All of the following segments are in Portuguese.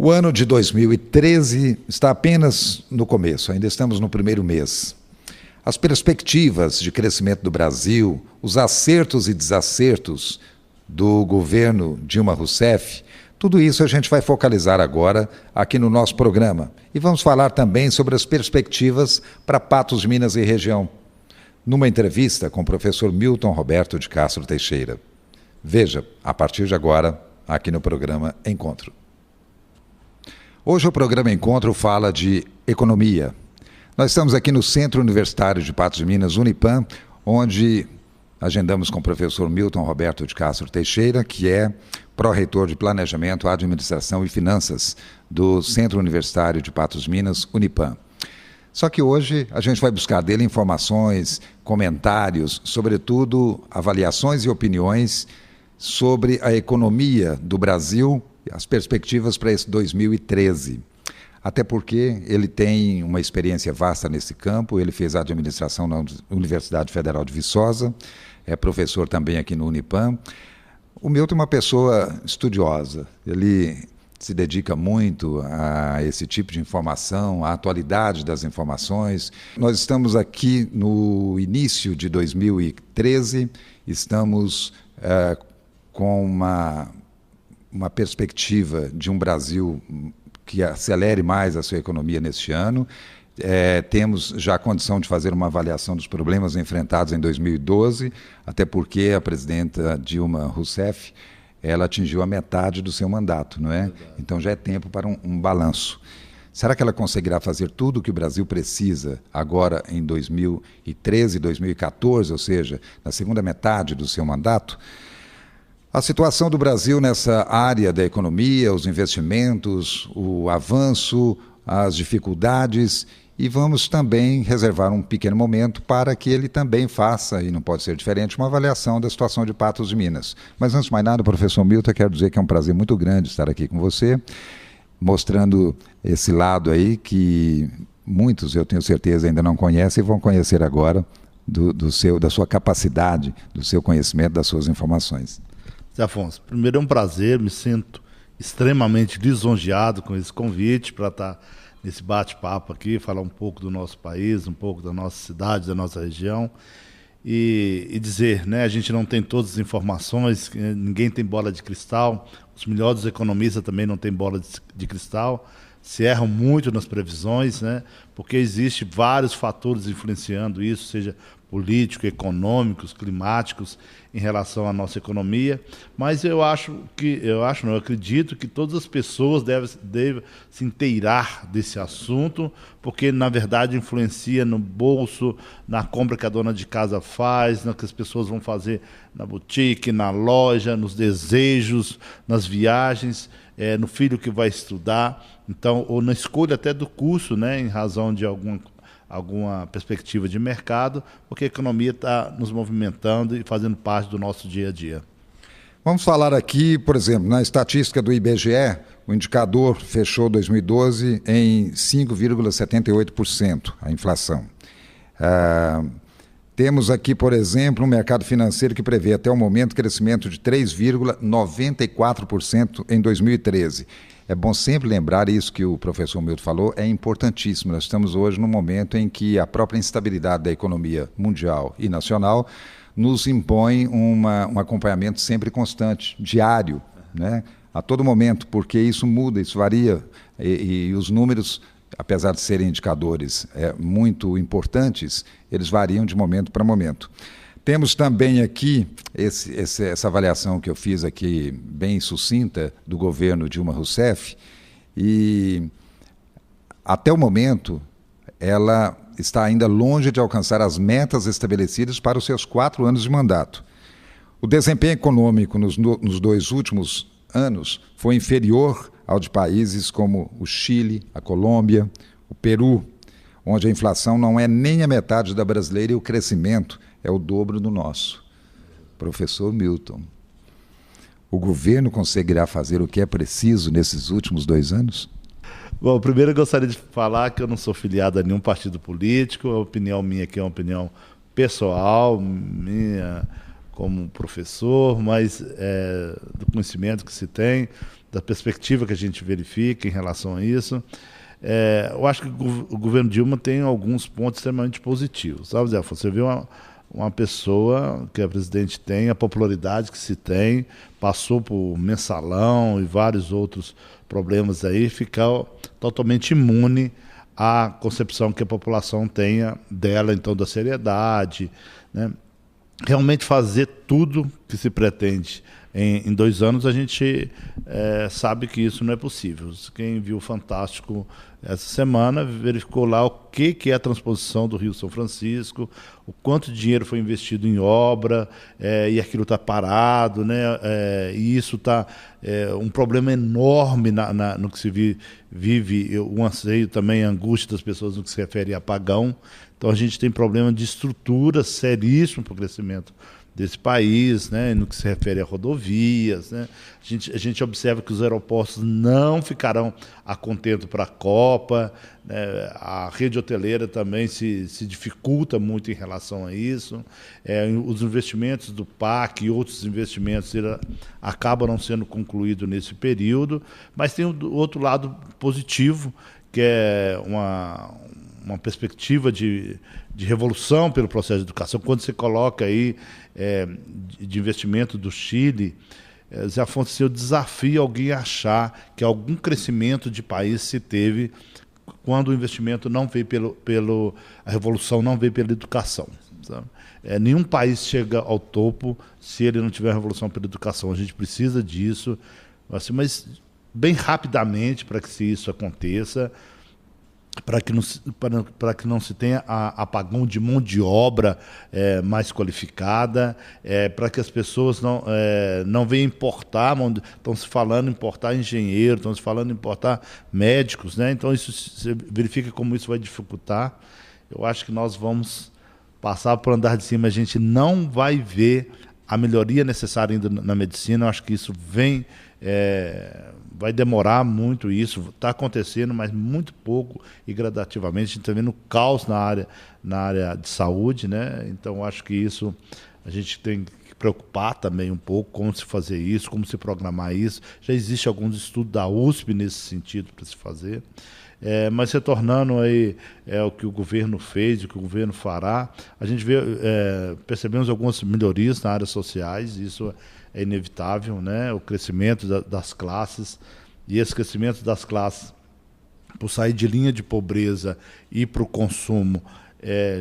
O ano de 2013 está apenas no começo, ainda estamos no primeiro mês. As perspectivas de crescimento do Brasil, os acertos e desacertos do governo Dilma Rousseff, tudo isso a gente vai focalizar agora aqui no nosso programa. E vamos falar também sobre as perspectivas para Patos de Minas e região, numa entrevista com o professor Milton Roberto de Castro Teixeira. Veja, a partir de agora, aqui no programa Encontro. Hoje o programa Encontro fala de economia. Nós estamos aqui no Centro Universitário de Patos de Minas, Unipam, onde agendamos com o professor Milton Roberto de Castro Teixeira, que é pró-reitor de Planejamento, Administração e Finanças do Centro Universitário de Patos de Minas, Unipam. Só que hoje a gente vai buscar dele informações, comentários, sobretudo avaliações e opiniões sobre a economia do Brasil, as perspectivas para esse 2013. Até porque ele tem uma experiência vasta nesse campo, ele fez administração na Universidade Federal de Viçosa, é professor também aqui no Unipam. O Milton é uma pessoa estudiosa, ele se dedica muito a esse tipo de informação, à atualidade das informações. Nós estamos aqui no início de 2013, estamos com uma perspectiva de um Brasil que acelere mais a sua economia neste ano. Temos já a condição de fazer uma avaliação dos problemas enfrentados em 2012, até porque a presidenta Dilma Rousseff ela atingiu a metade do seu mandato, não é? Verdade. Então já é tempo para um balanço. Será que ela conseguirá fazer tudo o que o Brasil precisa agora em 2013, 2014, ou seja, na segunda metade do seu mandato? A situação do Brasil nessa área da economia, os investimentos, o avanço, as dificuldades, e vamos também reservar um pequeno momento para que ele também faça, e não pode ser diferente, uma avaliação da situação de Patos de Minas. Mas antes de mais nada, professor Milton, eu quero dizer que é um prazer muito grande estar aqui com você, mostrando esse lado aí que muitos, eu tenho certeza, ainda não conhecem e vão conhecer agora da sua capacidade, do seu conhecimento, das suas informações. Zé Afonso, primeiro é um prazer, me sinto extremamente lisonjeado com esse convite para estar nesse bate-papo aqui, falar um pouco do nosso país, um pouco da nossa cidade, da nossa região e dizer, né, a gente não tem todas as informações, ninguém tem bola de cristal, os melhores economistas também não têm bola de cristal, se erram muito nas previsões, né, porque existem vários fatores influenciando isso, seja políticos, econômicos, climáticos, em relação à nossa economia, mas eu acredito que todas as pessoas devem se inteirar desse assunto, porque na verdade influencia no bolso, na compra que a dona de casa faz, no que as pessoas vão fazer na boutique, na loja, nos desejos, nas viagens, no filho que vai estudar, então, ou na escolha até do curso, né, em razão de alguma perspectiva de mercado, porque a economia está nos movimentando e fazendo parte do nosso dia a dia. Vamos falar aqui, por exemplo, na estatística do IBGE, o indicador fechou 2012 em 5,78%, a inflação. Temos aqui, por exemplo, um mercado financeiro que prevê até o momento crescimento de 3,94% em 2013. É bom sempre lembrar isso que o professor Milton falou, é importantíssimo. Nós estamos hoje num momento em que a própria instabilidade da economia mundial e nacional nos impõe um acompanhamento sempre constante, diário, né? A todo momento, porque isso muda, isso varia, e os números, apesar de serem indicadores muito importantes, eles variam de momento para momento. Temos também aqui essa avaliação que eu fiz aqui, bem sucinta, do governo Dilma Rousseff, e até o momento ela está ainda longe de alcançar as metas estabelecidas para os seus 4 anos de mandato. O desempenho econômico nos 2 últimos anos foi inferior ao de países como o Chile, a Colômbia, o Peru, onde a inflação não é nem a metade da brasileira e o crescimento é o dobro do nosso. Professor Milton, o governo conseguirá fazer o que é preciso nesses últimos 2 anos? Bom, primeiro eu gostaria de falar que eu não sou filiado a nenhum partido político, a opinião minha aqui é uma opinião pessoal, minha como professor, mas do conhecimento que se tem, da perspectiva que a gente verifica em relação a isso. Eu acho que o governo Dilma tem alguns pontos extremamente positivos. Sabe, Zé Afonso? Você vê uma pessoa que a presidente tem, a popularidade que se tem, passou por mensalão e vários outros problemas aí, ficar totalmente imune à concepção que a população tenha dela, então, da seriedade, né? Realmente fazer tudo que se pretende em 2 anos, a gente sabe que isso não é possível. Quem viu o Fantástico essa semana verificou lá o que é a transposição do Rio São Francisco, o quanto de dinheiro foi investido em obra, e aquilo está parado, né? E isso está um problema enorme no que se vive, o anseio também, a angústia das pessoas no que se refere a apagão. Então a gente tem problema de estrutura seríssimo para o crescimento desse país, né, no que se refere a rodovias, né? A gente observa que os aeroportos não ficarão a contento para a Copa, né? A rede hoteleira também se dificulta muito em relação a isso. Os investimentos do PAC e outros investimentos acabam não sendo concluídos nesse período, mas tem o outro lado positivo, que é uma perspectiva de revolução pelo processo de educação. Quando você coloca aí de investimento do Chile, Zé Afonso, eu desafio alguém a achar que algum crescimento de país se teve quando o investimento não veio a revolução não veio pela educação, sabe? Nenhum país chega ao topo se ele não tiver a revolução pela educação. A gente precisa disso, assim, mas bem rapidamente para que isso aconteça, para que não se tenha apagão de mão de obra mais qualificada, para que as pessoas não venham importar, estão se falando em importar engenheiro, estão se falando em importar médicos, né? Então isso você verifica como isso vai dificultar. Eu acho que nós vamos passar por andar de cima, a gente não vai ver a melhoria necessária ainda na medicina. Eu acho que isso vai demorar muito, isso está acontecendo, mas muito pouco e gradativamente. A gente está vendo caos na área de saúde, né? Então, acho que isso a gente tem que preocupar também um pouco como se fazer isso, como se programar isso. Já existe alguns estudos da USP nesse sentido para se fazer. Mas retornando aí o que o governo fez, o que o governo fará, a gente percebemos algumas melhorias nas áreas sociais, isso é inevitável, né? O crescimento das classes, e esse crescimento das classes, por sair de linha de pobreza e para o consumo,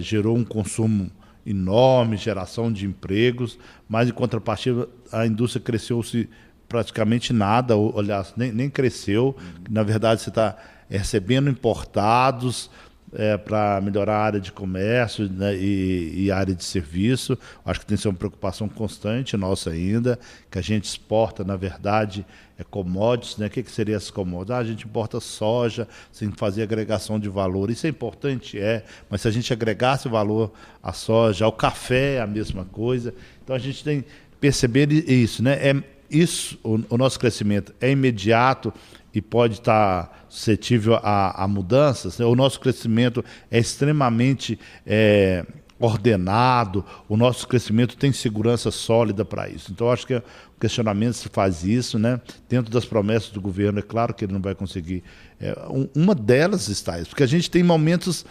gerou um consumo enorme, geração de empregos, mas em contrapartida a indústria cresceu-se praticamente nada, aliás, nem cresceu. Na verdade, você está recebendo importados para melhorar a área de comércio, né, e a área de serviço. Acho que tem que ser uma preocupação constante nossa ainda, que a gente exporta, na verdade, commodities, né? O que seria essas commodities? A gente importa soja sem fazer agregação de valor. Isso é importante, mas se a gente agregasse valor à soja, ao café é a mesma coisa. Então a gente tem que perceber isso, né? O nosso crescimento é imediato e pode estar suscetível a mudanças, né? O nosso crescimento é extremamente ordenado, o nosso crescimento tem segurança sólida para isso. Então, acho que o questionamento se faz isso, né? Dentro das promessas do governo, é claro que ele não vai conseguir. Uma delas está isso, porque a gente tem momentos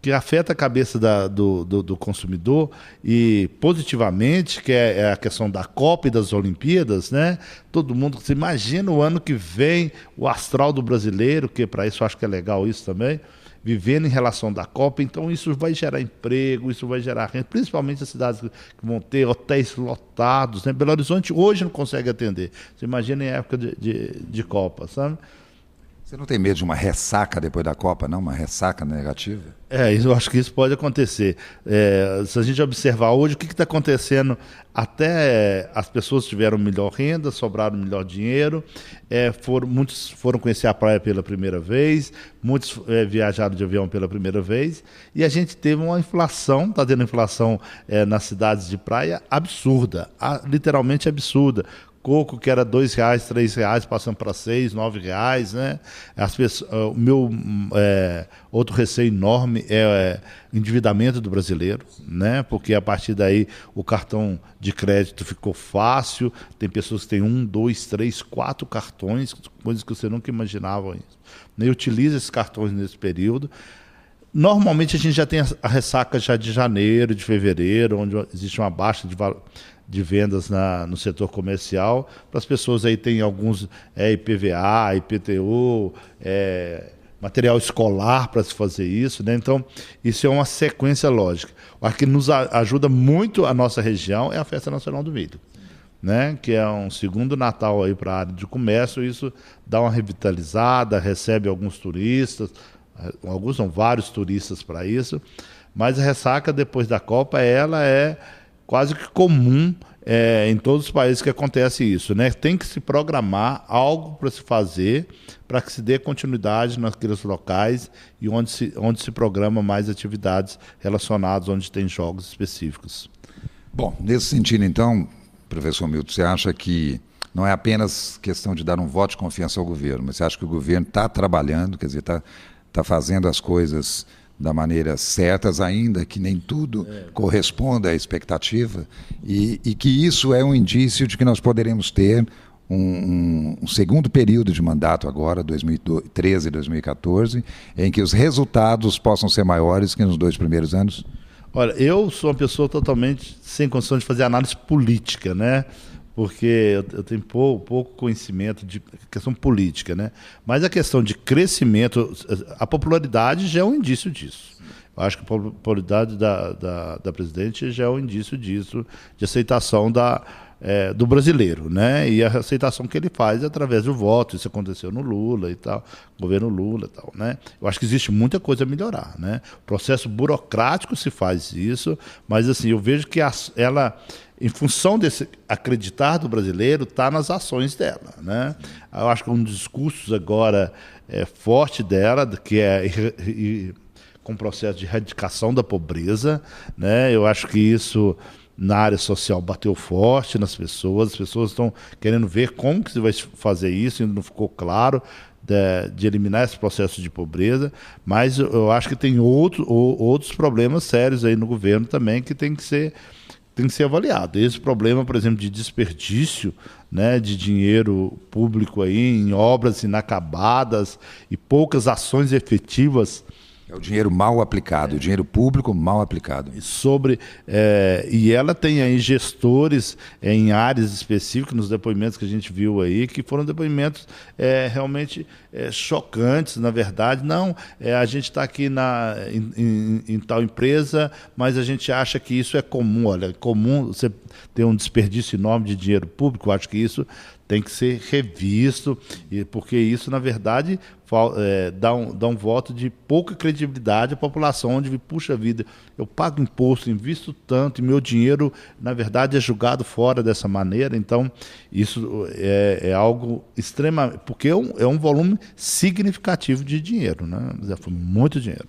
que afeta a cabeça do consumidor, e positivamente, que é a questão da Copa e das Olimpíadas, né? Todo mundo, você imagina o ano que vem, o astral do brasileiro, que para isso eu acho que é legal isso também, vivendo em relação da Copa. Então isso vai gerar emprego, isso vai gerar renda, principalmente as cidades que vão ter hotéis lotados, né? Belo Horizonte hoje não consegue atender. Você imagina em época de Copa, sabe? Você não tem medo de uma ressaca depois da Copa, não? Uma ressaca negativa? Eu acho que isso pode acontecer. Se a gente observar hoje, o que está acontecendo, até as pessoas tiveram melhor renda, sobraram melhor dinheiro, muitos foram conhecer a praia pela primeira vez, muitos viajaram de avião pela primeira vez, e a gente teve uma inflação, está tendo inflação nas cidades de praia absurda, literalmente absurda, coco que era R$2, R$3, passando para R$6, R$9, né? As pessoas, o meu outro receio enorme é o endividamento do brasileiro, né? Porque a partir daí o cartão de crédito ficou fácil, tem pessoas que têm 1, 2, 3, 4 cartões, coisas que você nunca imaginava isso. Nem utiliza esses cartões nesse período. Normalmente a gente já tem a ressaca já de janeiro, de fevereiro, onde existe uma baixa de vendas no setor comercial. Para as pessoas aí tem alguns IPVA, IPTU, material escolar para se fazer isso, né? Então, isso é uma sequência lógica. O que nos ajuda muito a nossa região é a Festa Nacional do Milho, né? Que é um segundo Natal aí para a área de comércio. Isso dá uma revitalizada, recebe alguns turistas, alguns são vários turistas para isso, mas a ressaca depois da Copa ela é quase que comum em todos os países que acontece isso, né? Tem que se programar algo para se fazer, para que se dê continuidade naqueles locais e onde se programa mais atividades relacionadas, onde tem jogos específicos. Bom, nesse sentido, então, professor Milton, você acha que não é apenas questão de dar um voto de confiança ao governo, mas você acha que o governo está trabalhando, quer dizer, está fazendo as coisas da maneira certas, ainda que nem tudo corresponda à expectativa, e que isso é um indício de que nós poderemos ter um segundo período de mandato agora, 2013 e 2014, em que os resultados possam ser maiores que nos 2 primeiros anos? Olha, eu sou uma pessoa totalmente sem condição de fazer análise política, né? Porque eu tenho pouco conhecimento de questão política, né? Mas a questão de crescimento, a popularidade já é um indício disso. Eu acho que a popularidade da presidente já é um indício disso, de aceitação do brasileiro, né? E a aceitação que ele faz é através do voto. Isso aconteceu no Lula e tal, governo Lula e tal, né? Eu acho que existe muita coisa a melhorar, né? O processo burocrático se faz isso, mas assim, eu vejo que ela, em função desse acreditar do brasileiro, está nas ações dela, né? Eu acho que um dos discursos agora forte dela, que com o processo de erradicação da pobreza, né? Eu acho que isso na área social bateu forte nas pessoas, as pessoas estão querendo ver como que se vai fazer isso, ainda não ficou claro, de eliminar esse processo de pobreza, mas eu acho que tem outros problemas sérios aí no governo também que tem que ser avaliado. Esse problema, por exemplo, de desperdício, né, de dinheiro público aí em obras inacabadas e poucas ações efetivas. É o dinheiro mal aplicado, o dinheiro público mal aplicado. E ela tem aí gestores em áreas específicas, nos depoimentos que a gente viu aí, que foram depoimentos realmente chocantes, na verdade. Não, a gente está aqui em tal empresa, mas a gente acha que isso é comum. Olha, é comum você ter um desperdício enorme de dinheiro público. Eu acho que isso tem que ser revisto, porque isso, na verdade, dá um voto de pouca credibilidade à população, onde, puxa vida, eu pago imposto, invisto tanto, e meu dinheiro, na verdade, é jogado fora dessa maneira. Então, isso é algo extremamente... Porque é um volume significativo de dinheiro, né? Foi muito dinheiro.